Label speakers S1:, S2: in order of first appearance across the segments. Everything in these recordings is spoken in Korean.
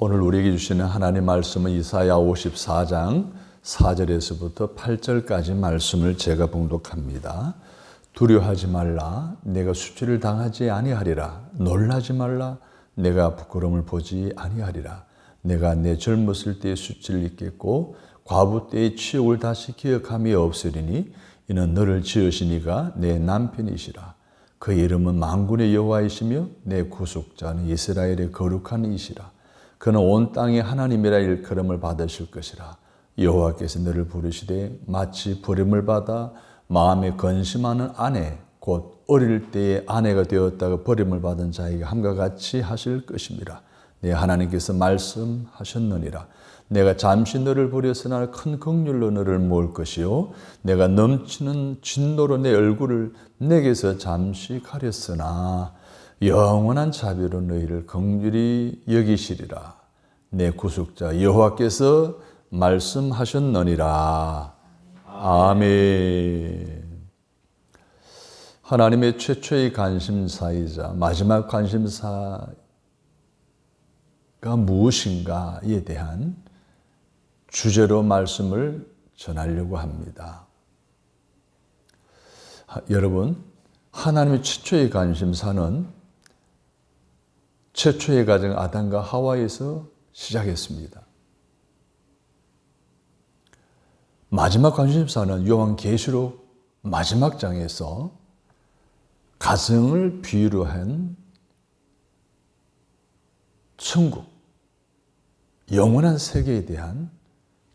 S1: 오늘 우리에게 주시는 하나님 말씀은 이사야 54장 4절에서부터 8절까지 말씀을 제가 봉독합니다. 두려워하지 말라. 내가 수치를 당하지 아니하리라. 놀라지 말라. 내가 부끄러움을 보지 아니하리라. 내가 내 젊었을 때의 수치를 잊겠고 과부 때의 치욕을 다시 기억함이 없으리니 이는 너를 지으신 이가 내 남편이시라. 그 이름은 만군의 여호와이시며 내 구속자는 이스라엘의 거룩한 이시라. 그는 온 땅의 하나님이라 일컬음을 받으실 것이라. 여호와께서 너를 부르시되 마치 부름을 받아 마음에 근심하는 아내 곧 어릴 때의 아내가 되었다가 버림을 받은 자에게 함과 같이 하실 것입니다. 내 하나님께서 말씀하셨느니라. 내가 잠시 너를 버렸으나 큰 긍휼로 너를 모을 것이요 내가 넘치는 진노로 내 얼굴을 내게서 잠시 가렸으나 영원한 자비로 너희를 긍휼히 여기시리라. 내 구속자 여호와께서 말씀하셨느니라. 아멘. 하나님의 최초의 관심사이자 마지막 관심사가 무엇인가에 대한 주제로 말씀을 전하려고 합니다. 여러분, 하나님의 최초의 관심사는 최초의 가정 아담과 하와에서 시작했습니다. 마지막 관심사는 요한계시록 마지막 장에서 가정을 비유로 한 천국, 영원한 세계에 대한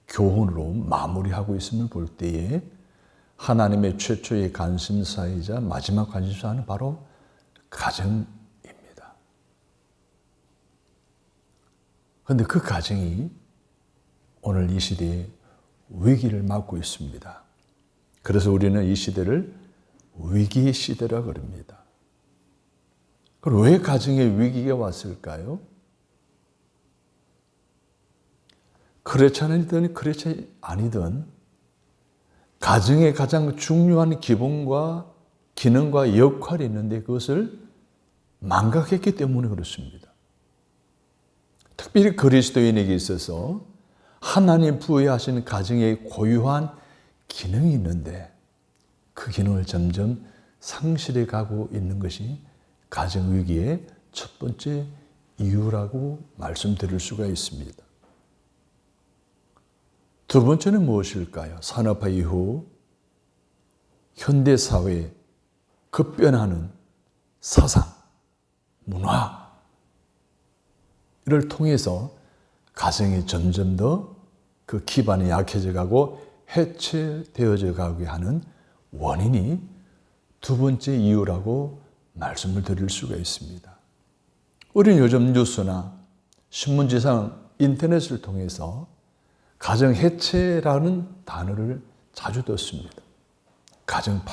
S1: 교훈으로 마무리하고 있음을 볼 때에 하나님의 최초의 관심사이자 마지막 관심사는 바로 가정입니다. 그런데 그 가정이 오늘 이 시대에 위기를 맞고 있습니다. 그래서 우리는 이 시대를 위기의 시대라 그럽니다. 그럼 왜 가정에 위기가 왔을까요? 그렇지 아니든 가정의 가장 중요한 기본과 기능과 역할이 있는데 그것을 망각했기 때문에 그렇습니다. 특별히 그리스도인에게 있어서 하나님 부여하신 가정에 고유한 기능이 있는데 그 기능을 점점 상실해 가고 있는 것이 가정 위기의 첫 번째 이유라고 말씀드릴 수가 있습니다. 두 번째는 무엇일까요? 산업화 이후 현대사회에 급변하는 사상, 문화 이를 통해서 가정이 점점 더 그 기반이 약해져 가고 해체되어져 가게 하는 원인이 두 번째 이유라고 말씀을 드릴 수가 있습니다. 우리는 요즘 뉴스나 신문지상, 인터넷을 통해서 가정 해체라는 단어를 자주 듣습니다. 가정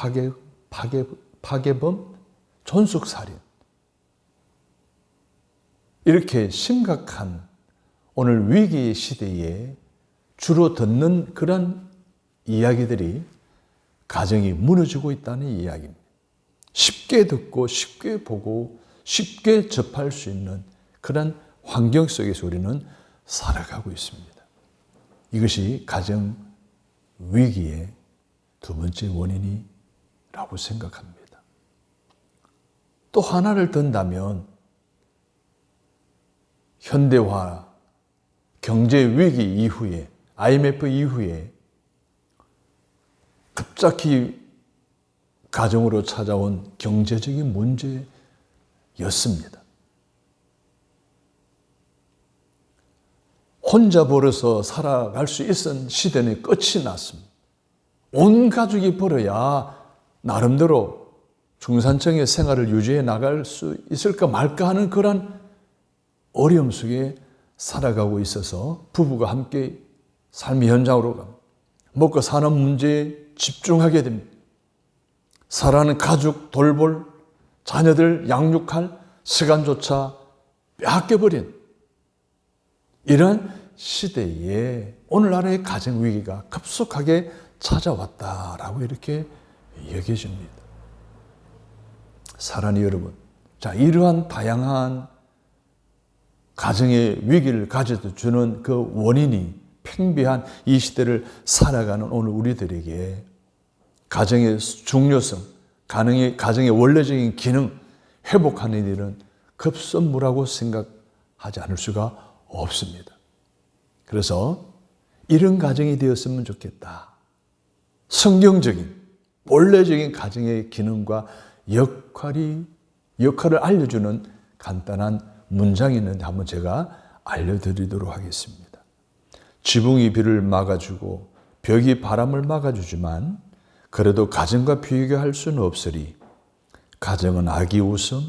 S1: 파괴범, 존속살인. 이렇게 심각한 오늘 위기의 시대에 주로 듣는 그런 이야기들이 가정이 무너지고 있다는 이야기입니다. 쉽게 듣고 쉽게 보고 쉽게 접할 수 있는 그런 환경 속에서 우리는 살아가고 있습니다. 이것이 가정 위기의 두 번째 원인이라고 생각합니다. 또 하나를 든다면 현대화, 경제 위기 이후에 IMF 이후에 급작히 가정으로 찾아온 경제적인 문제였습니다. 혼자 벌어서 살아갈 수 있던 시대는 끝이 났습니다. 온 가족이 벌어야 나름대로 중산층의 생활을 유지해 나갈 수 있을까 말까 하는 그런 어려움 속에 살아가고 있어서 부부가 함께 삶의 현장으로 갑니다. 먹고 사는 문제에 집중하게 됩니다. 사랑하는 가족 돌볼, 자녀들 양육할 시간조차 빼앗겨버린 이런 시대에 오늘날의 가정 위기가 급속하게 찾아왔다라고 이렇게 여겨집니다. 사랑하는 여러분, 자, 이러한 다양한 가정의 위기를 가져다 주는 그 원인이 팽배한 이 시대를 살아가는 오늘 우리들에게 가정의 중요성, 가정의 원래적인 기능 회복하는 일은 급선무라고 생각하지 않을 수가 없습니다. 그래서 이런 가정이 되었으면 좋겠다. 성경적인 원래적인 가정의 기능과 역할을 알려주는 간단한 문장이 있는데 한번 제가 알려드리도록 하겠습니다. 지붕이 비를 막아주고 벽이 바람을 막아주지만 그래도 가정과 비교할 수는 없으리. 가정은 아기 웃음,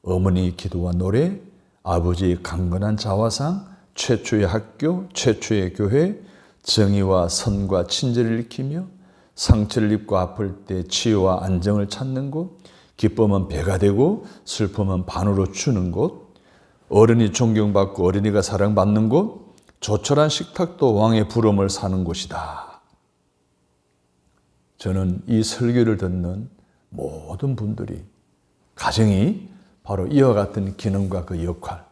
S1: 어머니 기도와 노래, 아버지의 강건한 자화상, 최초의 학교, 최초의 교회, 정의와 선과 친절을 익히며 상처를 입고 아플 때 치유와 안정을 찾는 곳, 기쁨은 배가 되고 슬픔은 반으로 주는 곳, 어른이 존경받고 어린이가 사랑받는 곳, 조촐한 식탁도 왕의 부름을 사는 곳이다. 저는 이 설교를 듣는 모든 분들이 가정이 바로 이와 같은 기능과 그 역할,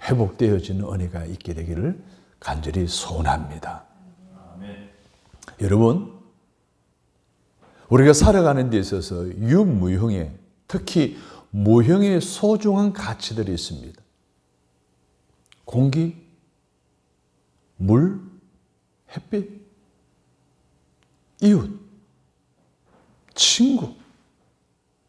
S1: 회복되어지는 은혜가 있게 되기를 간절히 소원합니다. 아멘. 여러분, 우리가 살아가는 데 있어서 유무형의, 특히 무형의 소중한 가치들이 있습니다. 공기, 물, 햇빛, 이웃, 친구,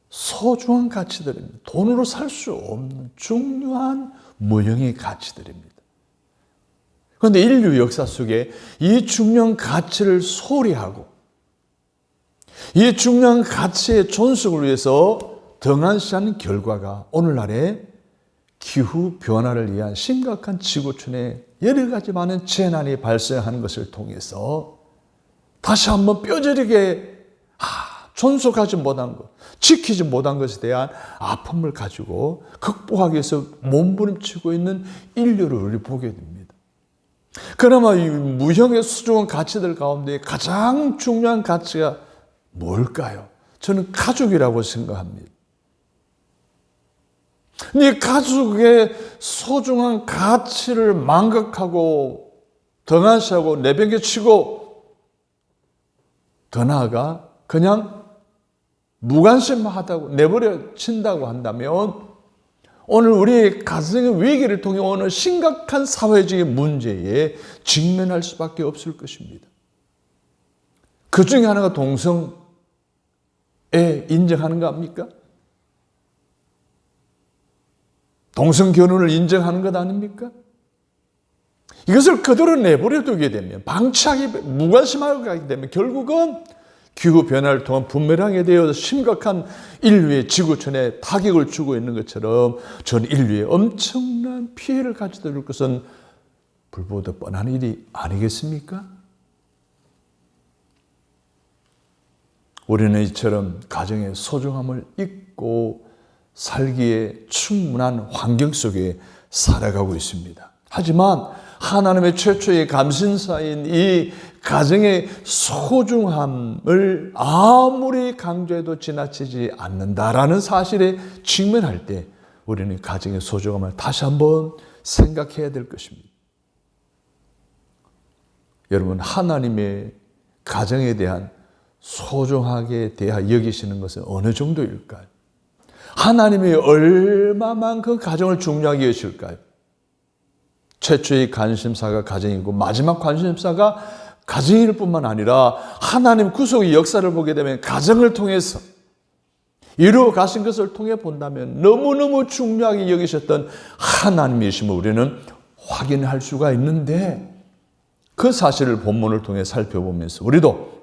S1: 소중한 가치들입니다. 돈으로 살 수 없는 중요한 무형의 가치들입니다. 그런데 인류 역사 속에 이 중요한 가치를 소리하고 이 중요한 가치의 존속을 위해서 등한시하는 결과가 오늘날의 기후 변화를 위한 심각한 지구촌의 여러 가지 많은 재난이 발생하는 것을 통해서 다시 한번 뼈저리게 존속하지 못한 것, 지키지 못한 것에 대한 아픔을 가지고 극복하기 위해서 몸부림치고 있는 인류를 우리 보게 됩니다. 그나마 이 무형의 소중한 가치들 가운데 가장 중요한 가치가 뭘까요? 저는 가족이라고 생각합니다. 이 가족의 소중한 가치를 망각하고 등한시하고 내팽개치고 더 나아가 그냥 무관심하다고 내버려 친다고 한다면 오늘 우리의 가정의 위기를 통해 오는 심각한 사회적인 문제에 직면할 수밖에 없을 것입니다. 그 중에 하나가 동성애 인정하는 거 아닙니까? 동성 결혼을 인정하는 것 아닙니까? 이것을 그대로 내버려 두게 되면 방치하기 무관심하게 가게 되면 결국은 기후변화를 통한 부메랑에 되어서 심각한 인류의 지구촌에 타격을 주고 있는 것처럼 전 인류에 엄청난 피해를 가져다 줄 것은 불보듯 뻔한 일이 아니겠습니까? 우리는 이처럼 가정의 소중함을 잊고 살기에 충분한 환경 속에 살아가고 있습니다. 하지만 하나님의 최초의 감신사인 이 가정의 소중함을 아무리 강조해도 지나치지 않는다라는 사실에 직면할 때 우리는 가정의 소중함을 다시 한번 생각해야 될 것입니다. 여러분, 하나님의 가정에 대한 소중하게 대하 여기시는 것은 어느 정도일까요? 하나님이 얼마만큼 가정을 중요하게 여실까요? 최초의 관심사가 가정이고 마지막 관심사가 가정일 뿐만 아니라 하나님 구속의 역사를 보게 되면 가정을 통해서 이루어 가신 것을 통해 본다면 너무너무 중요하게 여기셨던 하나님이심을 우리는 확인할 수가 있는데 그 사실을 본문을 통해 살펴보면서 우리도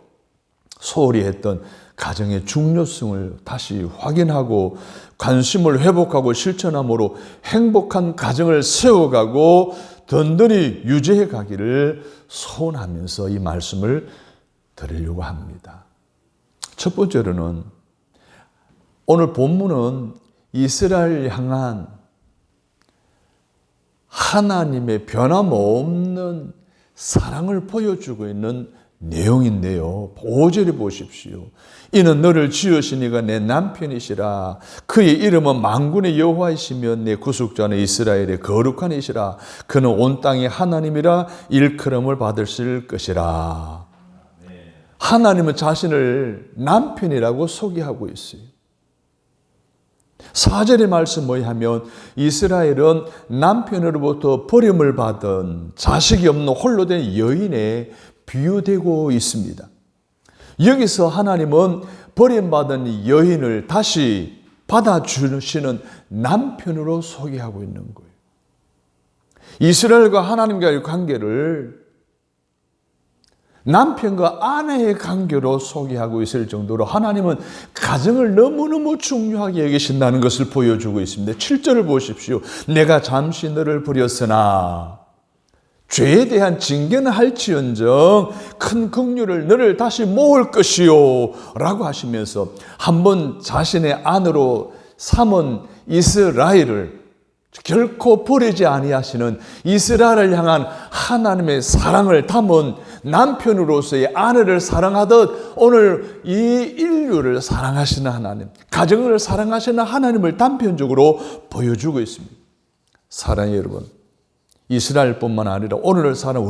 S1: 소홀히 했던 가정의 중요성을 다시 확인하고 관심을 회복하고 실천함으로 행복한 가정을 세워가고 든든히 유지해 가기를 소원하면서 이 말씀을 드리려고 합니다. 첫 번째로는 오늘 본문은 이스라엘을 향한 하나님의 변함없는 사랑을 보여주고 있는 내용인데요. 5절에 보십시오. 이는 너를 지으시니가 내 남편이시라. 그의 이름은 만군의 여호와이시며 내 구속자는 이스라엘의 거룩한 이시라. 그는 온 땅의 하나님이라 일컬음을 받으실 것이라. 하나님은 자신을 남편이라고 소개하고 있어요. 4절의 말씀 뭐냐면 이스라엘은 남편으로부터 버림을 받은 자식이 없는 홀로 된 여인에 비유되고 있습니다. 여기서 하나님은 버림받은 여인을 다시 받아주시는 남편으로 소개하고 있는 거예요. 이스라엘과 하나님과의 관계를 남편과 아내의 관계로 소개하고 있을 정도로 하나님은 가정을 너무너무 중요하게 여기신다는 것을 보여주고 있습니다. 7절을 보십시오. 내가 잠시 너를 버렸으나 죄에 대한 징계는 할지언정 큰 긍휼을 너를 다시 모을 것이요 라고 하시면서 한번 자신의 아내로 삼은 이스라엘을 결코 버리지 아니하시는 이스라엘을 향한 하나님의 사랑을 담은 남편으로서의 아내를 사랑하듯 오늘 이 인류를 사랑하시는 하나님, 가정을 사랑하시는 하나님을 단편적으로 보여주고 있습니다. 사랑의 여러분, 이스라엘뿐만 아니라 오늘을 사는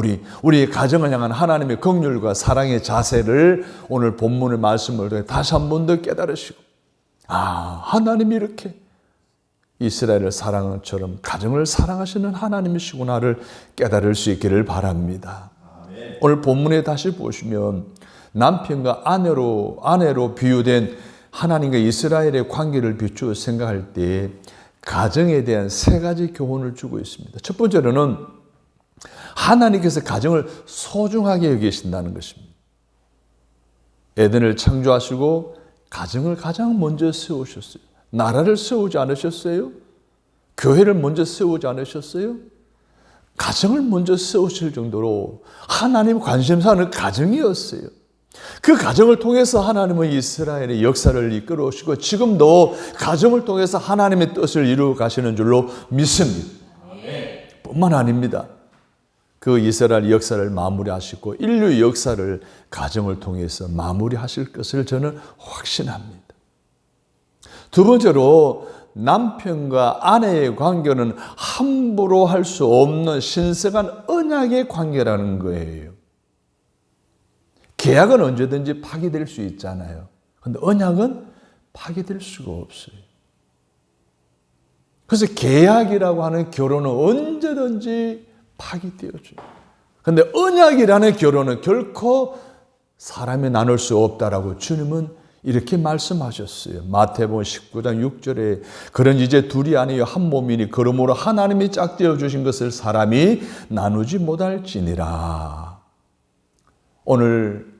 S1: 우리의 가정을 향한 하나님의 긍휼과 사랑의 자세를 오늘 본문의 말씀을 통해 다시 한 번 더 깨달으시고, 하나님이 이렇게 이스라엘을 사랑하는 것처럼 가정을 사랑하시는 하나님이시구나를 깨달을 수 있기를 바랍니다. 아멘. 오늘 본문에 다시 보시면 남편과 아내로 비유된 하나님과 이스라엘의 관계를 비추어 생각할 때 가정에 대한 세 가지 교훈을 주고 있습니다. 첫 번째로는 하나님께서 가정을 소중하게 여기신다는 것입니다. 에덴을 창조하시고 가정을 가장 먼저 세우셨어요. 나라를 세우지 않으셨어요? 교회를 먼저 세우지 않으셨어요? 가정을 먼저 세우실 정도로 하나님 관심사는 가정이었어요. 그 가정을 통해서 하나님은 이스라엘의 역사를 이끌어 오시고 지금도 가정을 통해서 하나님의 뜻을 이루어 가시는 줄로 믿습니다. 뿐만 아닙니다. 그 이스라엘 역사를 마무리하시고 인류의 역사를 가정을 통해서 마무리하실 것을 저는 확신합니다. 두 번째로 남편과 아내의 관계는 함부로 할 수 없는 신성한 언약의 관계라는 거예요. 계약은 언제든지 파기될 수 있잖아요. 그런데 언약은 파기될 수가 없어요. 그래서 계약이라고 하는 결혼은 언제든지 파기되어져요. 그런데 언약이라는 결혼은 결코 사람이 나눌 수 없다라고 주님은 이렇게 말씀하셨어요. 마태복음 19장 6절에 그런 이제 둘이 아니요 한 몸이니 그러므로 하나님이 짝지어 주신 것을 사람이 나누지 못할지니라. 오늘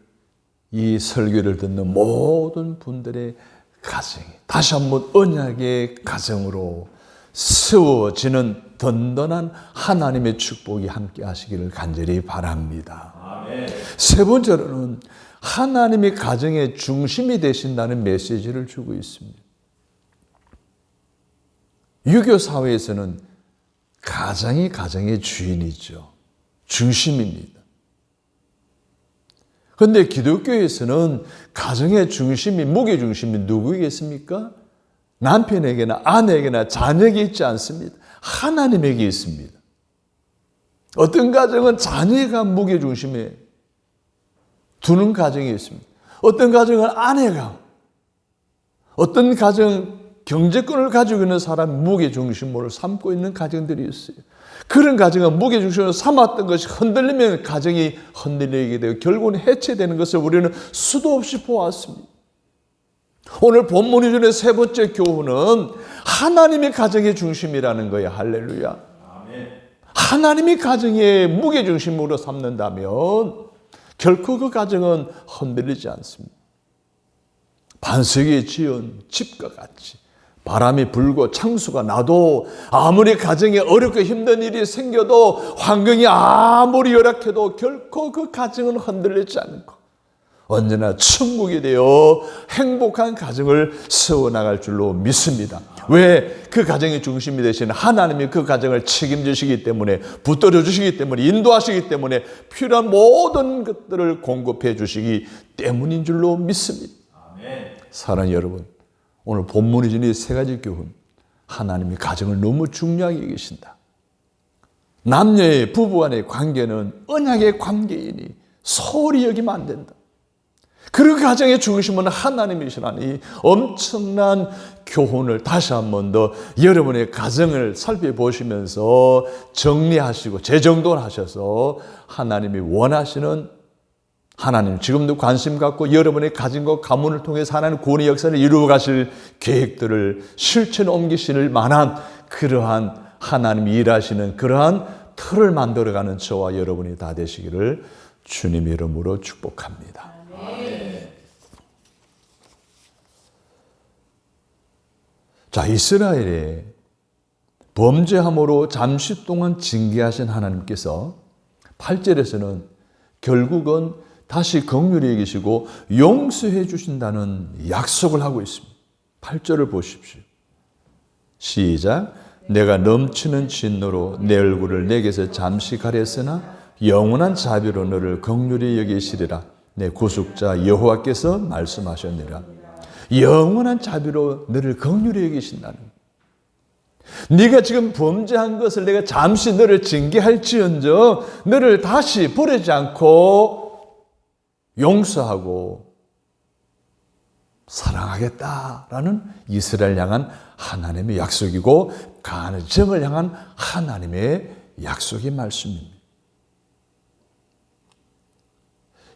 S1: 이 설교를 듣는 모든 분들의 가정이 다시 한번 언약의 가정으로 세워지는 든든한 하나님의 축복이 함께 하시기를 간절히 바랍니다. 아멘. 세 번째로는 하나님이 가정의 중심이 되신다는 메시지를 주고 있습니다. 유교 사회에서는 가정이 가정의 주인이죠. 중심입니다. 그런데 기독교에서는 가정의 중심이, 무게 중심이 누구이겠습니까? 남편에게나 아내에게나 자녀에게 있지 않습니다. 하나님에게 있습니다. 어떤 가정은 자녀가 무게 중심에 두는 가정이 있습니다. 어떤 가정은 아내가, 어떤 가정은 경제권을 가지고 있는 사람이 무게 중심으로 삼고 있는 가정들이 있어요. 그런 가정은 무게 중심으로 삼았던 것이 흔들리면 가정이 흔들리게 되고 결국은 해체되는 것을 우리는 수도 없이 보았습니다. 오늘 본문이 주는 세 번째 교훈은 하나님의 가정의 중심이라는 거예요. 할렐루야. 아멘. 하나님이 가정의 무게 중심으로 삼는다면 결코 그 가정은 흔들리지 않습니다. 반석에 지은 집과 같이 바람이 불고 창수가 나도 아무리 가정에 어렵고 힘든 일이 생겨도 환경이 아무리 열악해도 결코 그 가정은 흔들리지 않고 언제나 천국이 되어 행복한 가정을 세워나갈 줄로 믿습니다. 왜? 그 가정의 중심이 되신 하나님이 그 가정을 책임지시기 때문에, 붙들어 주시기 때문에, 인도하시기 때문에, 필요한 모든 것들을 공급해 주시기 때문인 줄로 믿습니다. 사랑하는 여러분, 오늘 본문이 주는 이 세 가지 교훈, 하나님이 가정을 너무 중요하게 여기신다. 남녀의 부부간의 관계는 언약의 관계이니 소홀히 여기면 안 된다. 그 가정의 중심은 하나님이시라니 엄청난 교훈을 다시 한 번 더 여러분의 가정을 살펴보시면서 정리하시고 재정돈하셔서 하나님이 원하시는, 하나님 지금도 관심 갖고 여러분의 가정과 가문을 통해서 하나님 구원의 역사를 이루어 가실 계획들을 실천에 옮기실 만한 그러한 하나님이 일하시는 그러한 틀을 만들어가는 저와 여러분이 다 되시기를 주님 이름으로 축복합니다. 자, 이스라엘의 범죄함으로 잠시 동안 징계하신 하나님께서 8절에서는 결국은 다시 긍휼히 여기시고 용서해 주신다는 약속을 하고 있습니다. 8절을 보십시오. 시작. 내가 넘치는 진노로 내 얼굴을 내게서 잠시 가렸으나 영원한 자비로 너를 긍휼히 여기시리라. 내 구속자 여호와께서 말씀하셨느니라. 영원한 자비로 너를 긍휼히 여기신다는, 네가 지금 범죄한 것을 내가 잠시 너를 징계할지언정 너를 다시 버리지 않고 용서하고 사랑하겠다라는 이스라엘 향한 하나님의 약속이고 가정을 향한 하나님의 약속의 말씀입니다.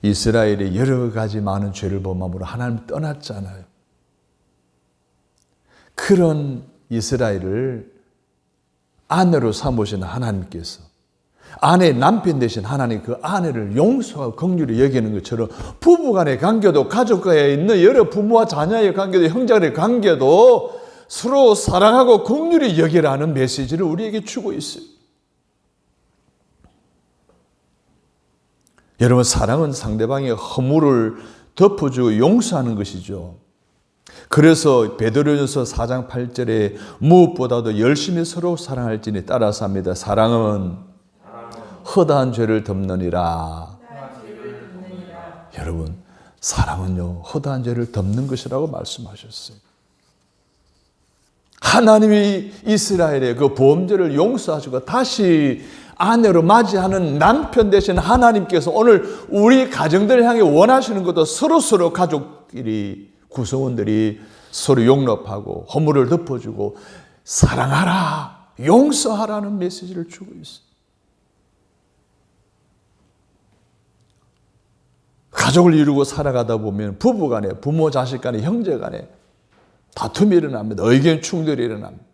S1: 이스라엘이 여러 가지 많은 죄를 범함으로 하나님 떠났잖아요. 그런 이스라엘을 아내로 삼으신 하나님께서, 아내의 남편 되신 하나님 그 아내를 용서하고 긍휼히 여기는 것처럼 부부간의 관계도, 가족과에 있는 여러 부모와 자녀의 관계도, 형제간의 관계도 서로 사랑하고 긍휼히 여기라는 메시지를 우리에게 주고 있어요. 여러분, 사랑은 상대방의 허물을 덮어주고 용서하는 것이죠. 그래서 베드로전서 4장 8절에 무엇보다도 열심히 서로 사랑할지니 따라서 합니다. 사랑은 허다한 죄를 덮느니라. 여러분, 사랑은요, 허다한 죄를 덮는 것이라고 말씀하셨어요. 하나님이 이스라엘의 그 범죄를 용서하시고 다시 아내로 맞이하는 남편 되신 하나님께서 오늘 우리 가정들을 향해 원하시는 것도 서로 가족끼리, 구성원들이 서로 용납하고 허물을 덮어주고 사랑하라, 용서하라는 메시지를 주고 있어요. 가족을 이루고 살아가다 보면 부부간에, 부모 자식 간에, 형제 간에 다툼이 일어납니다. 의견 충돌이 일어납니다.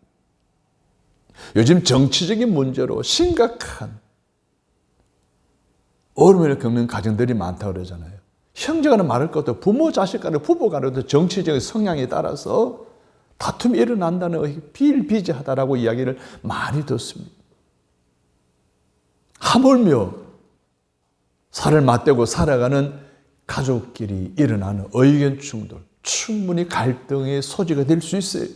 S1: 요즘 정치적인 문제로 심각한 어려움을 겪는 가정들이 많다고 그러잖아요. 형제간에 말할 것도 부모 자식 간에, 부부 간에도 정치적인 성향에 따라서 다툼이 일어난다는 비일비재하다라고 이야기를 많이 듣습니다. 하물며 살을 맞대고 살아가는 가족끼리 일어나는 의견 충돌, 충분히 갈등의 소지가 될 수 있어요.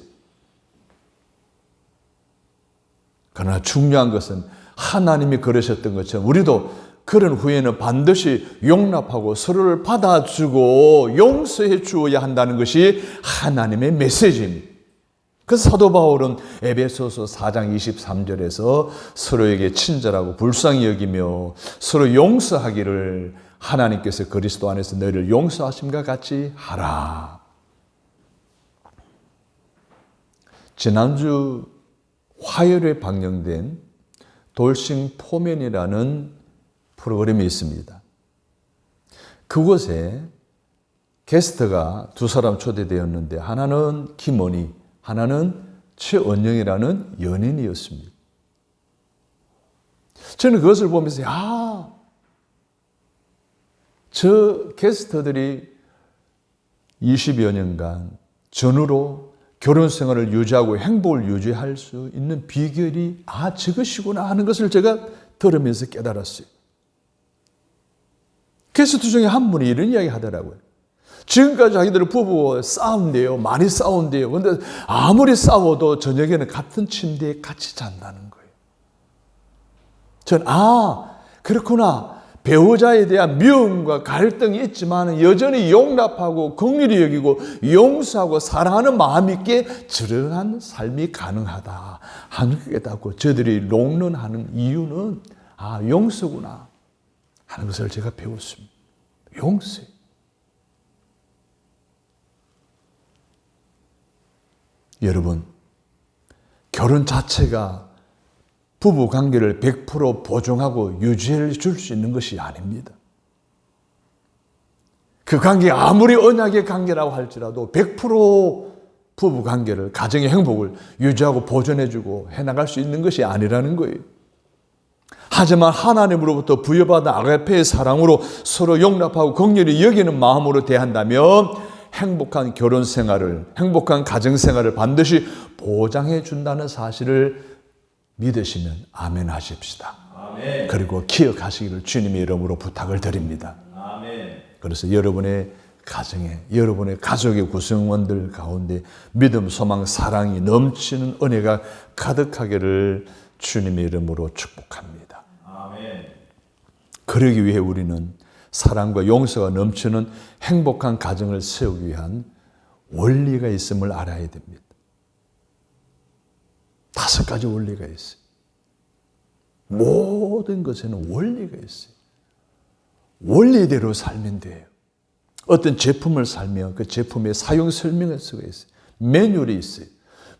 S1: 그러나 중요한 것은 하나님이 그러셨던 것처럼 우리도 그런 후에는 반드시 용납하고 서로를 받아주고 용서해 주어야 한다는 것이 하나님의 메시지입니다. 그래서 사도 바울은 에베소서 4장 23절에서 서로에게 친절하고 불쌍히 여기며 서로 용서하기를 하나님께서 그리스도 안에서 너희를 용서하심과 같이 하라. 지난주 화요일에 방영된 돌싱 포맨이라는 프로그램이 있습니다. 그곳에 게스트가 두 사람 초대되었는데 하나는 김원희, 하나는 최언영이라는 연인이었습니다. 저는 그것을 보면서 저 게스트들이 20여 년간 전후로 결혼 생활을 유지하고 행복을 유지할 수 있는 비결이 저것이구나 하는 것을 제가 들으면서 깨달았어요. 게스트 중에 한 분이 이런 이야기 하더라고요. 지금까지 자기들 부부 싸운대요. 많이 싸운대요. 근데 아무리 싸워도 저녁에는 같은 침대에 같이 잔다는 거예요. 전, 그렇구나. 배우자에 대한 미움과 갈등이 있지만 여전히 용납하고 긍휼히 여기고 용서하고 사랑하는 마음이 있게 저러한 삶이 가능하다 하는 게 깨닫고 저들이 롱런하는 이유는 용서구나 하는 것을 제가 배웠습니다. 용서. 여러분, 결혼 자체가 부부 관계를 100% 보증하고 유지해 줄 수 있는 것이 아닙니다. 그 관계가 아무리 언약의 관계라고 할지라도 100% 부부 관계를, 가정의 행복을 유지하고 보존해주고 해나갈 수 있는 것이 아니라는 거예요. 하지만 하나님으로부터 부여받은 아가페의 사랑으로 서로 용납하고 긍휼히 여기는 마음으로 대한다면 행복한 결혼 생활을, 행복한 가정 생활을 반드시 보장해 준다는 사실을 믿으시면 아멘 하십시다. 아멘. 그리고 기억하시기를 주님의 이름으로 부탁을 드립니다. 아멘. 그래서 여러분의 가정에, 여러분의 가족의 구성원들 가운데 믿음, 소망, 사랑이 넘치는 은혜가 가득하기를 주님의 이름으로 축복합니다. 아멘. 그러기 위해 우리는 사랑과 용서가 넘치는 행복한 가정을 세우기 위한 원리가 있음을 알아야 됩니다. 5가지 원리가 있어요. 모든 것에는 원리가 있어요. 원리대로 살면 돼요. 어떤 제품을 살면 그 제품의 사용 설명서가 있어요. 매뉴얼이 있어요.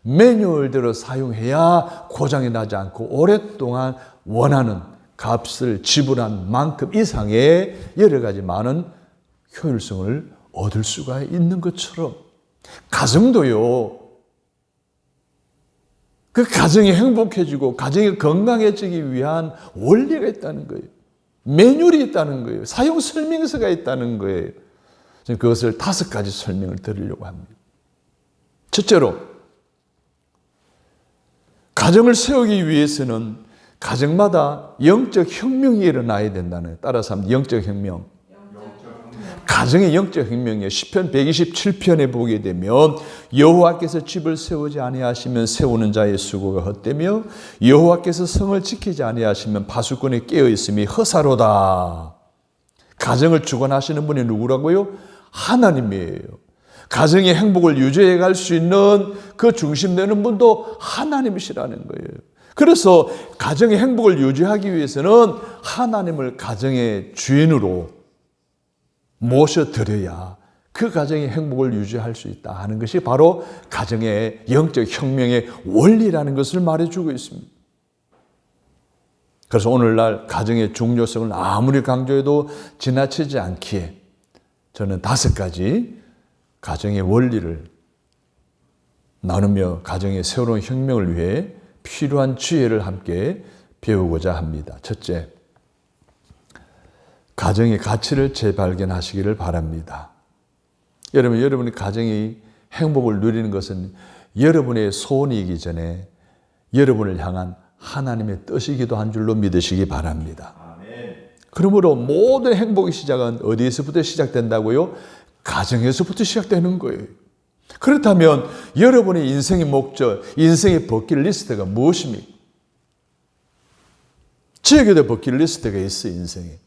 S1: 매뉴얼대로 사용해야 고장이 나지 않고 오랫동안 원하는 값을 지불한 만큼 이상의 여러 가지 많은 효율성을 얻을 수가 있는 것처럼 가정도요. 그 가정이 행복해지고 가정이 건강해지기 위한 원리가 있다는 거예요. 매뉴얼이 있다는 거예요. 사용 설명서가 있다는 거예요. 저는 그것을 5가지 설명을 드리려고 합니다. 첫째로, 가정을 세우기 위해서는 가정마다 영적 혁명이 일어나야 된다는 거예요. 따라서 하면 영적 혁명. 가정의 영적 혁명이에요. 시편 127편에 보게 되면 여호와께서 집을 세우지 아니하시면 세우는 자의 수고가 헛되며 여호와께서 성을 지키지 아니하시면 파수꾼이 깨어있음이 허사로다. 가정을 주관하시는 분이 누구라고요? 하나님이에요. 가정의 행복을 유지해 갈 수 있는 그 중심 되는 분도 하나님이시라는 거예요. 그래서 가정의 행복을 유지하기 위해서는 하나님을 가정의 주인으로 모셔드려야 그 가정의 행복을 유지할 수 있다 하는 것이 바로 가정의 영적 혁명의 원리라는 것을 말해주고 있습니다. 그래서 오늘날 가정의 중요성을 아무리 강조해도 지나치지 않기에 저는 5가지 가정의 원리를 나누며 가정의 새로운 혁명을 위해 필요한 지혜를 함께 배우고자 합니다. 첫째, 가정의 가치를 재발견하시기를 바랍니다. 여러분의 가정이 행복을 누리는 것은 여러분의 소원이기 전에 여러분을 향한 하나님의 뜻이기도 한 줄로 믿으시기 바랍니다. 아멘. 그러므로 모든 행복의 시작은 어디에서부터 시작된다고요? 가정에서부터 시작되는 거예요. 그렇다면 여러분의 인생의 목적, 인생의 버킷리스트가 무엇입니까? 저에게도 버킷리스트가 있어요, 인생에.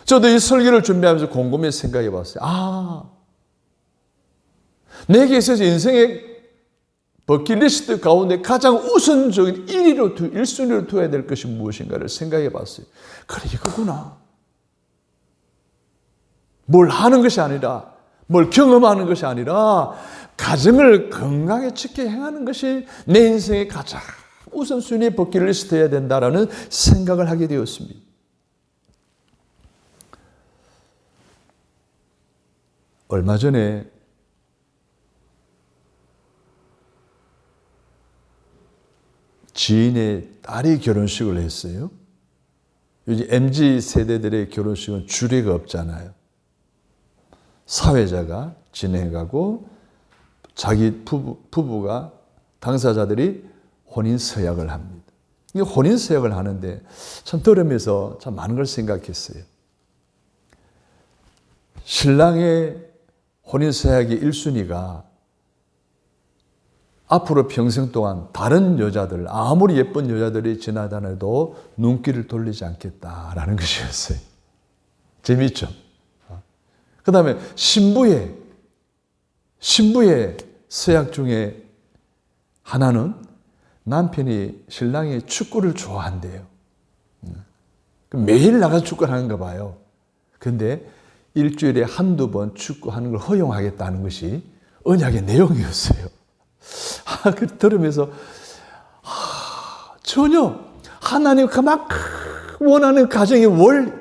S1: 저도 이 설교를 준비하면서 곰곰이 생각해 봤어요. 내게 있어서 인생의 버킷리스트 가운데 가장 우선적인 1순위로 두어야 될 것이 무엇인가를 생각해 봤어요. 그래, 이거구나. 뭘 하는 것이 아니라, 뭘 경험하는 것이 아니라 가정을 건강에 지켜 행하는 것이 내 인생의 가장 우선순위의 버킷리스트여야 된다라는 생각을 하게 되었습니다. 얼마 전에 지인의 딸이 결혼식을 했어요. 요즘 MZ 세대들의 결혼식은 주례가 없잖아요. 사회자가 진행하고 자기 부부가 당사자들이 혼인 서약을 합니다. 이 혼인 서약을 하는데 참 들으면서 참 많은 걸 생각했어요. 신랑의 혼인서약의 1순위가 앞으로 평생 동안 다른 여자들, 아무리 예쁜 여자들이 지나다녀도 눈길을 돌리지 않겠다라는 것이었어요. 재미있죠? 그 다음에 신부의 서약 중에 하나는 남편이 신랑이 축구를 좋아한대요. 매일 나가서 축구를 하는가 봐요. 근데 일주일에 한두 번 축구하는 걸 허용하겠다는 것이 언약의 내용이었어요. 그 들으면서 전혀 하나님 그만 원하는 가정의 원리,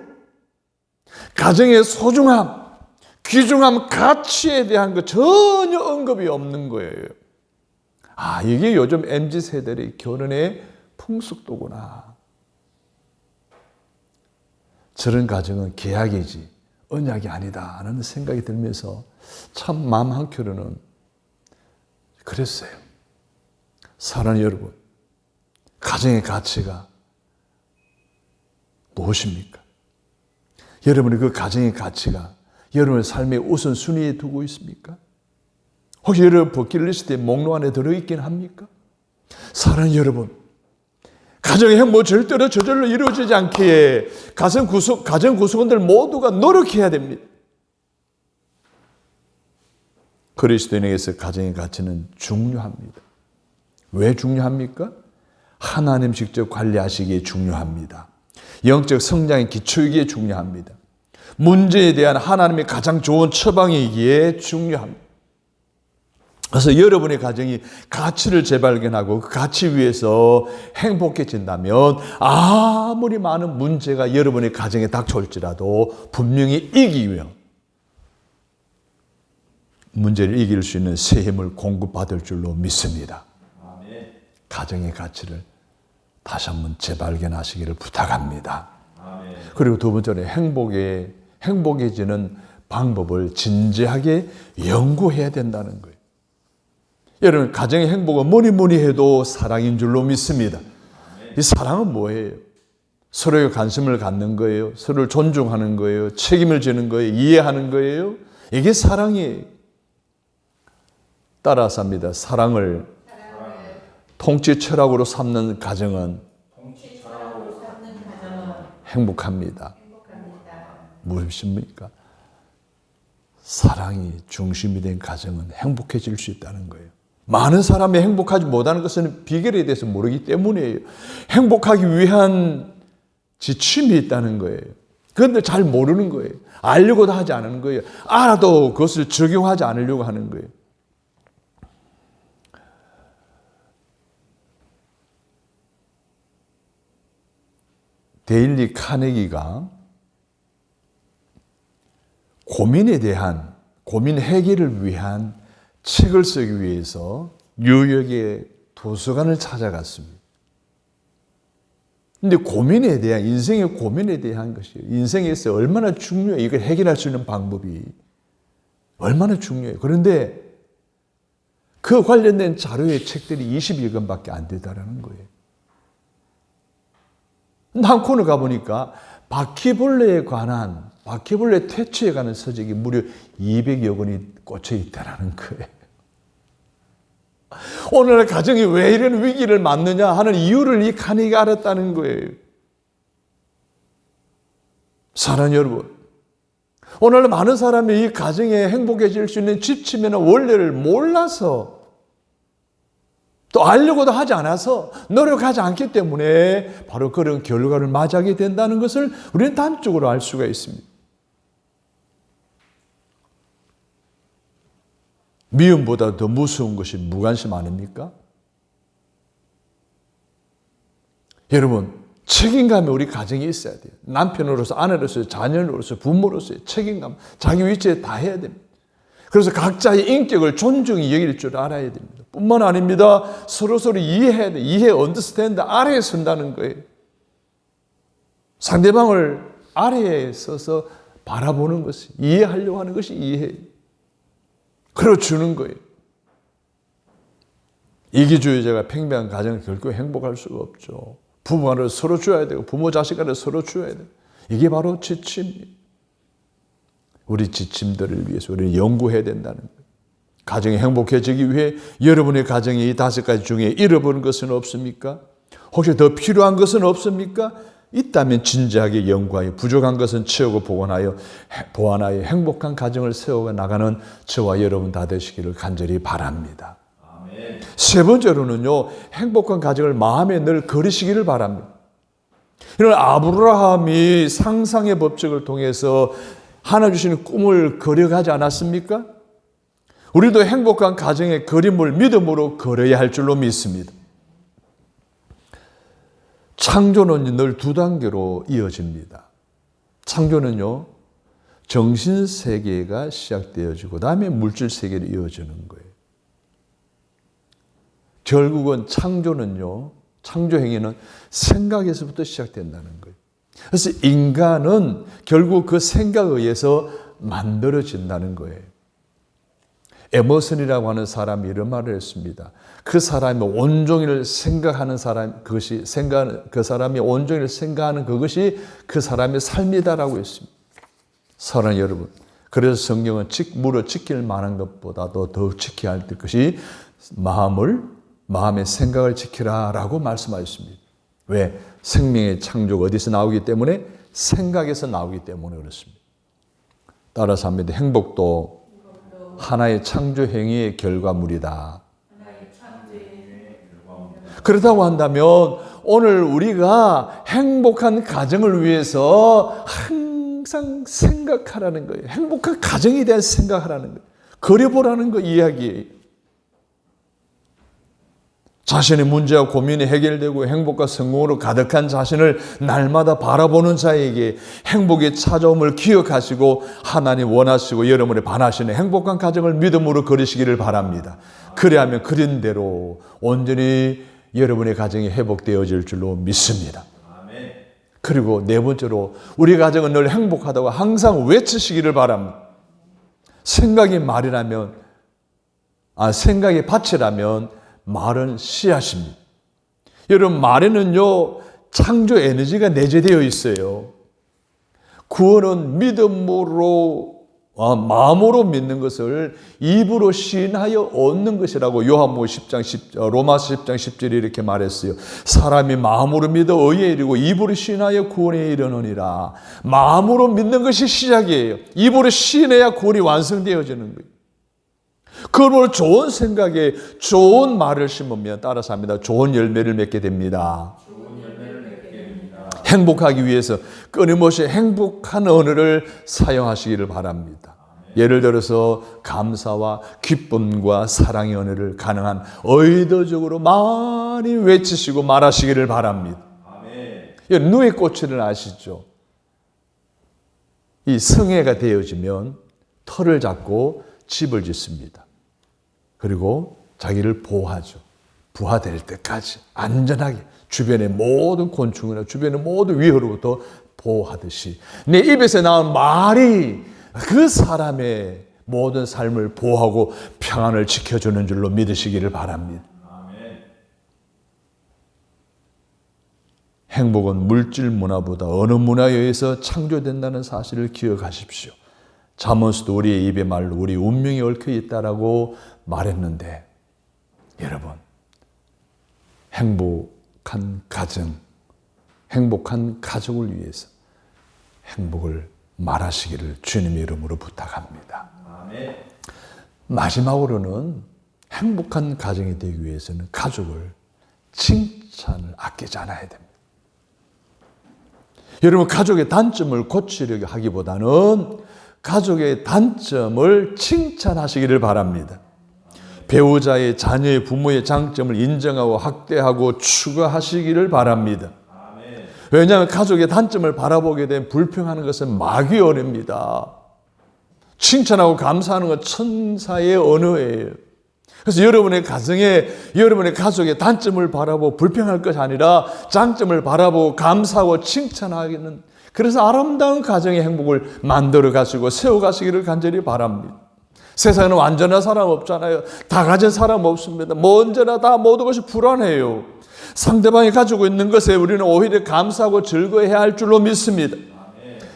S1: 가정의 소중함, 귀중함, 가치에 대한 거 전혀 언급이 없는 거예요. 이게 요즘 MZ세대의 결혼의 풍습도구나. 저런 가정은 계약이지 언약이 아니다 라는 생각이 들면서 참 마음 한켠으로는 그랬어요. 사랑하는 여러분, 가정의 가치가 무엇입니까? 여러분의 그 가정의 가치가 여러분의 삶의 우선순위에 두고 있습니까? 혹시 여러분 버킷리스트의 목록 안에 들어있긴 합니까? 사랑하는 여러분, 가정의 행복 절대로 저절로 이루어지지 않기에 가정 구성원들 모두가 노력해야 됩니다. 그리스도인에게서 가정의 가치는 중요합니다. 왜 중요합니까? 하나님 직접 관리하시기에 중요합니다. 영적 성장의 기초이기에 중요합니다. 문제에 대한 하나님의 가장 좋은 처방이기에 중요합니다. 그래서 여러분의 가정이 가치를 재발견하고 그 가치 위에서 행복해진다면 아무리 많은 문제가 여러분의 가정에 닥쳐올지라도 분명히 이기며 문제를 이길 수 있는 새 힘을 공급받을 줄로 믿습니다. 아멘. 가정의 가치를 다시 한번 재발견하시기를 부탁합니다. 아멘. 그리고 두 번째로 행복해지는 방법을 진지하게 연구해야 된다는 거예요. 여러분, 가정의 행복은 뭐니 해도 사랑인 줄로 믿습니다. 이 사랑은 뭐예요? 서로의 관심을 갖는 거예요. 서로를 존중하는 거예요. 책임을 지는 거예요. 이해하는 거예요. 이게 사랑이에요. 따라서 합니다. 사랑을 통치 철학으로 삼는 가정은 행복합니다. 무엇입니까? 사랑이 중심이 된 가정은 행복해질 수 있다는 거예요. 많은 사람이 행복하지 못하는 것은 비결에 대해서 모르기 때문이에요. 행복하기 위한 지침이 있다는 거예요. 그런데 잘 모르는 거예요. 알려고도 하지 않는 거예요. 알아도 그것을 적용하지 않으려고 하는 거예요. 데일리 카네기가 고민 해결을 위한 책을 쓰기 위해서 뉴욕의 도서관을 찾아갔습니다. 근데 인생의 고민에 대한 것이에요. 인생에서 얼마나 중요해요. 이걸 해결할 수 있는 방법이 얼마나 중요해요. 그런데 그 관련된 자료의 책들이 20여권밖에 안 되더라는 거예요. 한 코너 가보니까 바퀴벌레에 관한 바퀴벌레 퇴치에 관한 서적이 무려 200여 권이 꽂혀 있다는 거예요. 오늘날 가정이 왜 이런 위기를 맞느냐 하는 이유를 이 카네기가 알았다는 거예요. 사랑하는 여러분, 오늘 많은 사람이 이 가정에 행복해질 수 있는 지침이나 원리를 몰라서 또 알려고도 하지 않아서 노력하지 않기 때문에 바로 그런 결과를 맞이하게 된다는 것을 우리는 단적으로 알 수가 있습니다. 미움보다 더 무서운 것이 무관심 아닙니까? 여러분, 책임감이 우리 가정에 있어야 돼요. 남편으로서, 아내로서, 자녀로서, 부모로서의 책임감, 자기 위치에 다 해야 됩니다. 그래서 각자의 인격을 존중히 여길 줄 알아야 됩니다. 뿐만 아닙니다. 서로 이해해야 돼요. 이해, 언더스탠드, 아래에 선다는 거예요. 상대방을 아래에 서서 바라보는 것이, 이해하려고 하는 것이 이해예요. 끌어주는 거예요. 이기주의자가 평범한 가정은 결코 행복할 수가 없죠. 부모 간에 서로 줘야 되고 부모 자식 간에 서로 줘야 돼요. 이게 바로 지침입니다. 우리 지침들을 위해서 우리는 연구해야 된다는 거예요. 가정이 행복해지기 위해 여러분의 가정이 이 5가지 중에 잃어버린 것은 없습니까? 혹시 더 필요한 것은 없습니까? 있다면 진지하게 연구하여 부족한 것은 채우고 보완하여 행복한 가정을 세워 나가는 저와 여러분 다 되시기를 간절히 바랍니다. 아멘. 세 번째로는요, 행복한 가정을 마음에 늘 그리시기를 바랍니다. 이런 아브라함이 상상의 법칙을 통해서 하나 주시는 꿈을 그려가지 않았습니까? 우리도 행복한 가정의 그림을 믿음으로 그려야 할 줄로 믿습니다. 창조는 늘 2단계로 이어집니다. 창조는요, 정신세계가 시작되어지고 다음에 물질세계로 이어지는 거예요. 결국은 창조는요, 창조행위는 생각에서부터 시작된다는 거예요. 그래서 인간은 결국 그 생각에 의해서 만들어진다는 거예요. 에머슨이라고 하는 사람이 이런 말을 했습니다. 그 사람이 온종일 생각하는 사람, 그 사람이 온종일 생각하는 그것이 그 사람의 삶이다라고 했습니다. 사랑하는 여러분, 그래서 성경은 물어 지킬 만한 것보다도 더욱 지켜야 할 것이 마음의 생각을 지키라라고 말씀하셨습니다. 왜? 생명의 창조가 어디서 나오기 때문에? 생각에서 나오기 때문에 그렇습니다. 따라서 합니다. 행복도 하나의 창조 행위의 결과물이다. 그렇다고 한다면 오늘 우리가 행복한 가정을 위해서 항상 생각하라는 거예요. 행복한 가정에 대한 생각하라는 거예요. 그려보라는 거 이야기예요. 자신의 문제와 고민이 해결되고 행복과 성공으로 가득한 자신을 날마다 바라보는 자에게 행복의 찾아옴을 기억하시고 하나님 원하시고 여러분의 반하시는 행복한 가정을 믿음으로 그리시기를 바랍니다. 그래야만 그린 대로 온전히 여러분의 가정이 회복되어질 줄로 믿습니다. 그리고 네 번째로 우리 가정은 늘 행복하다고 항상 외치시기를 바랍니다. 생각이 밭이라면 말은 씨앗입니다. 여러분, 말에는요, 창조 에너지가 내재되어 있어요. 구원은 믿음으로, 마음으로 믿는 것을 입으로 시인하여 얻는 것이라고 로마서 10장 10절에 이렇게 말했어요. 사람이 마음으로 믿어 의에 이르고 입으로 시인하여 구원에 이르느니라. 마음으로 믿는 것이 시작이에요. 입으로 시인해야 구원이 완성되어지는 거예요. 그러므로 좋은 생각에 좋은 말을 심으면 따라서 합니다. 좋은 열매를 맺게 됩니다. 행복하기 위해서 끊임없이 행복한 언어를 사용하시기를 바랍니다. 예를 들어서 감사와 기쁨과 사랑의 언어를 가능한 의도적으로 많이 외치시고 말하시기를 바랍니다. 누에 꽃을 아시죠? 이 성애가 되어지면 털을 잡고 집을 짓습니다. 그리고 자기를 보호하죠. 부화될 때까지 안전하게 주변의 모든 곤충이나 주변의 모든 위협으로부터 보호하듯이 내 입에서 나온 말이 그 사람의 모든 삶을 보호하고 평안을 지켜주는 줄로 믿으시기를 바랍니다. 행복은 물질 문화보다 어느 문화에 의해서 창조된다는 사실을 기억하십시오. 잠언수도 우리의 입의 말로 우리 운명이 얽혀 있다라고 말했는데, 여러분, 행복한 가정, 행복한 가족을 위해서 행복을 말하시기를 주님의 이름으로 부탁합니다. 아멘. 마지막으로는 행복한 가정이 되기 위해서는 가족을 칭찬을 아끼지 않아야 됩니다. 여러분, 가족의 단점을 고치려고 하기보다는 가족의 단점을 칭찬하시기를 바랍니다. 배우자의, 자녀의, 부모의 장점을 인정하고 확대하고 추가하시기를 바랍니다. 왜냐하면 가족의 단점을 바라보게 되면 불평하는 것은 마귀의 언어입니다. 칭찬하고 감사하는 건 천사의 언어예요. 그래서 여러분의 가정에, 여러분의 가족의 단점을 바라보고 불평할 것이 아니라 장점을 바라보고 감사하고 칭찬하기는, 그래서 아름다운 가정의 행복을 만들어 가시고 세워 가시기를 간절히 바랍니다. 세상에는 완전한 사람 없잖아요. 다 가진 사람 없습니다. 언제나 다 모든 것이 불안해요. 상대방이 가지고 있는 것에 우리는 오히려 감사하고 즐거워해야 할 줄로 믿습니다.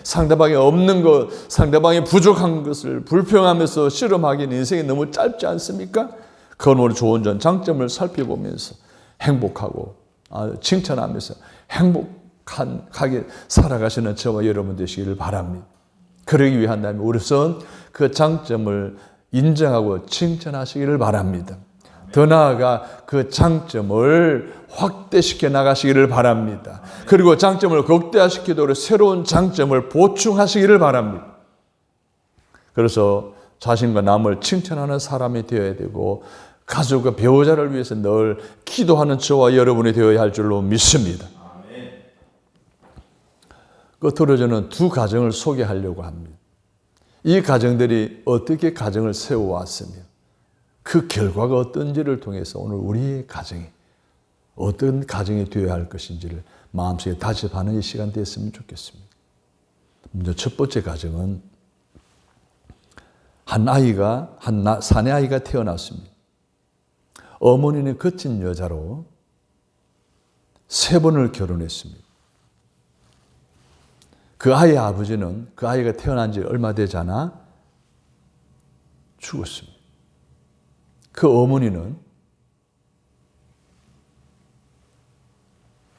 S1: 상대방이 없는 것, 상대방이 부족한 것을 불평하면서 씨름하기는 인생이 너무 짧지 않습니까? 그건 우리 좋은 점, 장점을 살펴보면서 행복하고 칭찬하면서 행복하게 살아가시는 저와 여러분 되시기를 바랍니다. 그러기 위한다면 우선 그 장점을 인정하고 칭찬하시기를 바랍니다. 더 나아가 그 장점을 확대시켜 나가시기를 바랍니다. 그리고 장점을 극대화시키도록 새로운 장점을 보충하시기를 바랍니다. 그래서 자신과 남을 칭찬하는 사람이 되어야 되고 가족과 배우자를 위해서 늘 기도하는 저와 여러분이 되어야 할 줄로 믿습니다. 끝으로 저는 두 가정을 소개하려고 합니다. 이 가정들이 어떻게 가정을 세워왔으며 그 결과가 어떤지를 통해서 오늘 우리의 가정이 어떤 가정이 되어야 할 것인지를 마음속에 다짐하는 이 시간 됐으면 좋겠습니다. 먼저 첫 번째 가정은 사내 아이가 태어났습니다. 어머니는 거친 여자로 3번을 결혼했습니다. 그 아이의 아버지는 그 아이가 태어난 지 얼마 되지 않아 죽었습니다. 그 어머니는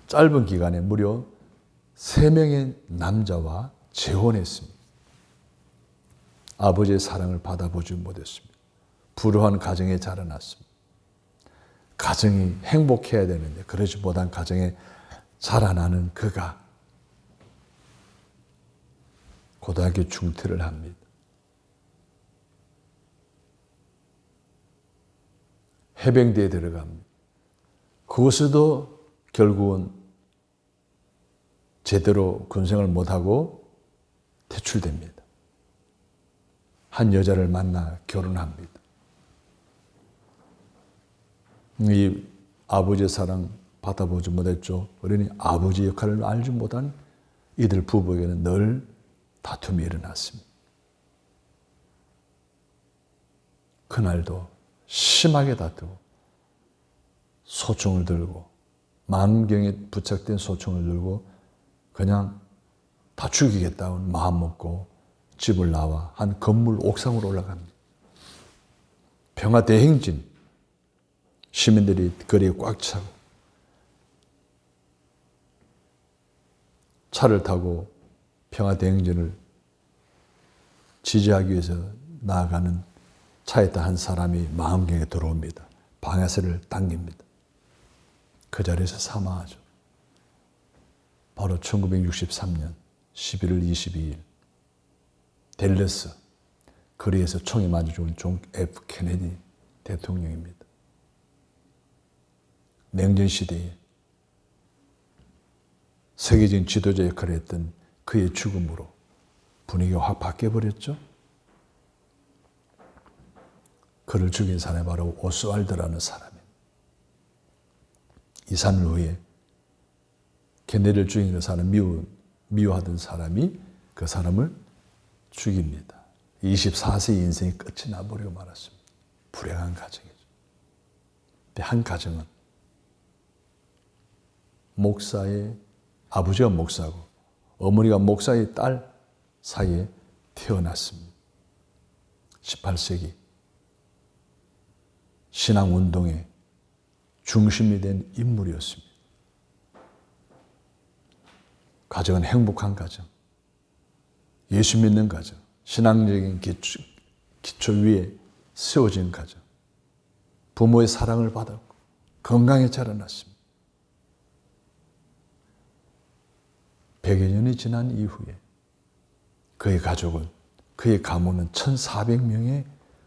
S1: 짧은 기간에 무려 3명의 남자와 재혼했습니다. 아버지의 사랑을 받아보지 못했습니다. 불우한 가정에 자라났습니다. 가정이 행복해야 되는데 그러지 못한 가정에 자라나는 그가 고등학교 중퇴를 합니다. 해병대에 들어갑니다. 그것에도 결국은 제대로 군생을 못하고 퇴출됩니다. 한 여자를 만나 결혼합니다. 이 아버지의 사랑 받아보지 못했죠. 그러니 아버지 역할을 알지 못한 이들 부부에게는 늘 다툼이 일어났습니다. 그날도 심하게 다투고 소총을 들고 만경에 부착된 소총을 들고 그냥 다 죽이겠다는 마음 먹고 집을 나와 한 건물 옥상으로 올라갑니다. 평화대행진 시민들이 거리에 꽉 차고 차를 타고 평화대행진을 지지하기 위해서 나아가는 차에 한 사람이 마음경에 들어옵니다. 방아쇠를 당깁니다. 그 자리에서 사망하죠. 바로 1963년 11월 22일 댈러스 거리에서 총에 맞아 죽은 존 F. 케네디 대통령입니다. 냉전 시대에 세계적인 지도자 역할을 했던 그의 죽음으로 분위기가 확 바뀌어버렸죠. 그를 죽인 사람이 바로 오스왈드라는 사람입니다. 2, 3일 후에 케네디를 죽인 그 사람 미워하던 사람이 그 사람을 죽입니다. 24세 인생이 끝이 나버리고 말았습니다. 불행한 가정이죠. 한 가정은 목사의 아버지가 목사고 어머니가 목사의 딸 사이에 태어났습니다. 18세기 신앙운동의 중심이 된 인물이었습니다. 가정은 행복한 가정, 예수 믿는 가정, 신앙적인 기초 위에 세워진 가정, 부모의 사랑을 받았고 건강에 자라났습니다. 100여 년이 지난 이후에 그의 가족은, 그의 가문은 1,400명의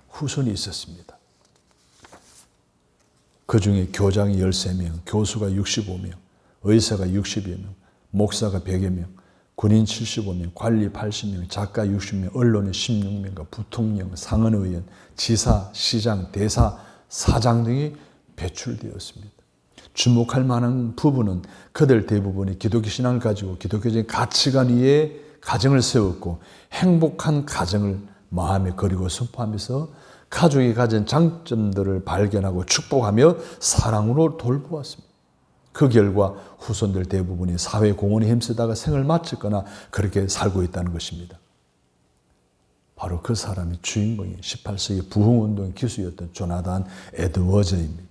S1: 후손이 있었습니다. 그 중에 교장이 13명, 교수가 65명, 의사가 60여 명, 목사가 100여 명, 군인 75명, 관리 80명, 작가 60명, 언론인 16명과 부통령, 상원의원, 지사, 시장, 대사, 사장 등이 배출되었습니다. 주목할 만한 부분은 그들 대부분이 기독교 신앙을 가지고 기독교적인 가치관 위에 가정을 세웠고 행복한 가정을 마음에 그리고 선포하면서 가족이 가진 장점들을 발견하고 축복하며 사랑으로 돌보았습니다. 그 결과 후손들 대부분이 사회 공헌에 힘쓰다가 생을 마쳤거나 그렇게 살고 있다는 것입니다. 바로 그 사람이 주인공이 18세기 부흥운동의 기수였던 조나단 에드워즈입니다.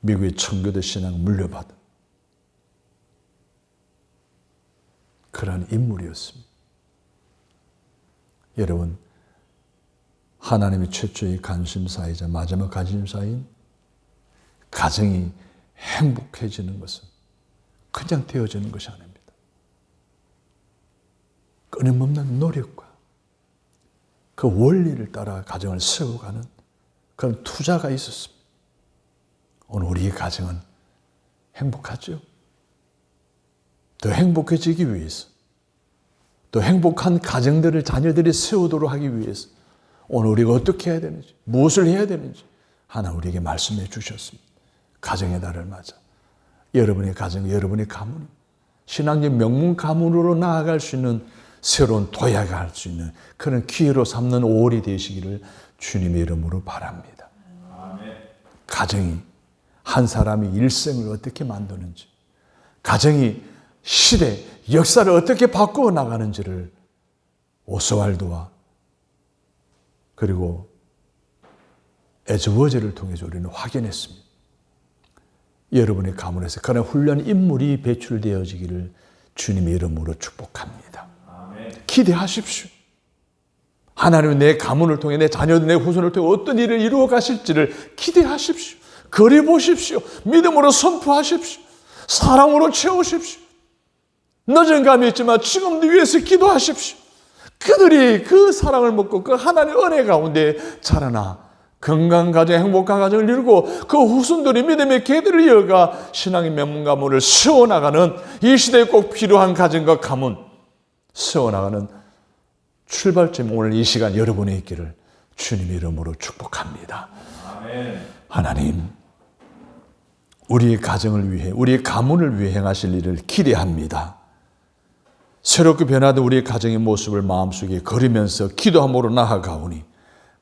S1: 미국의 청교도 신앙을 물려받은 그러한 인물이었습니다. 여러분, 하나님의 최초의 관심사이자 마지막 관심사인 가정이 행복해지는 것은 그냥 되어지는 것이 아닙니다. 끊임없는 노력과 그 원리를 따라 가정을 세워가는 그런 투자가 있었습니다. 오늘 우리의 가정은 행복하죠? 더 행복해지기 위해서, 더 행복한 가정들을 자녀들이 세우도록 하기 위해서 오늘 우리가 어떻게 해야 되는지, 무엇을 해야 되는지 하나님 우리에게 말씀해 주셨습니다. 가정의 달을 맞아 여러분의 가정, 여러분의 가문, 신앙의 명문 가문으로 나아갈 수 있는 새로운 도약을 할 수 있는 그런 기회로 삼는 5월이 되시기를 주님의 이름으로 바랍니다. 가정이 한 사람의 일생을 어떻게 만드는지, 가정이 시대, 역사를 어떻게 바꾸어 나가는지를 오스왈드와 그리고 에즈워즈를 통해서 우리는 확인했습니다. 여러분의 가문에서 그런 훈련 인물이 배출되어지기를 주님의 이름으로 축복합니다. 기대하십시오. 하나님은 내 가문을 통해 내 자녀들, 내 후손을 통해 어떤 일을 이루어 가실지를 기대하십시오. 그려보십시오. 믿음으로 선포하십시오. 사랑으로 채우십시오. 늦은 감이 있지만 지금도 위해서 기도하십시오. 그들이 그 사랑을 먹고 그 하나님의 은혜 가운데 자라나 건강한 가정, 행복한 가정을 이루고 그 후손들이 믿음의 계들을 이어가 신앙의 명문 가문을 세워나가는 이 시대에 꼭 필요한 가정과 가문 세워나가는 출발점, 오늘 이 시간 여러분의 있기를 주님의 이름으로 축복합니다. 아멘. 하나님, 우리의 가정을 위해, 우리의 가문을 위해 행하실 일을 기대합니다. 새롭게 변화된 우리의 가정의 모습을 마음속에 그리면서 기도함으로 나아가오니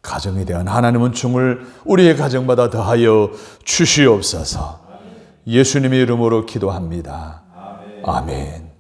S1: 가정에 대한 하나님의 은총을 우리의 가정마다 더하여 주시옵소서. 예수님의 이름으로 기도합니다. 아멘.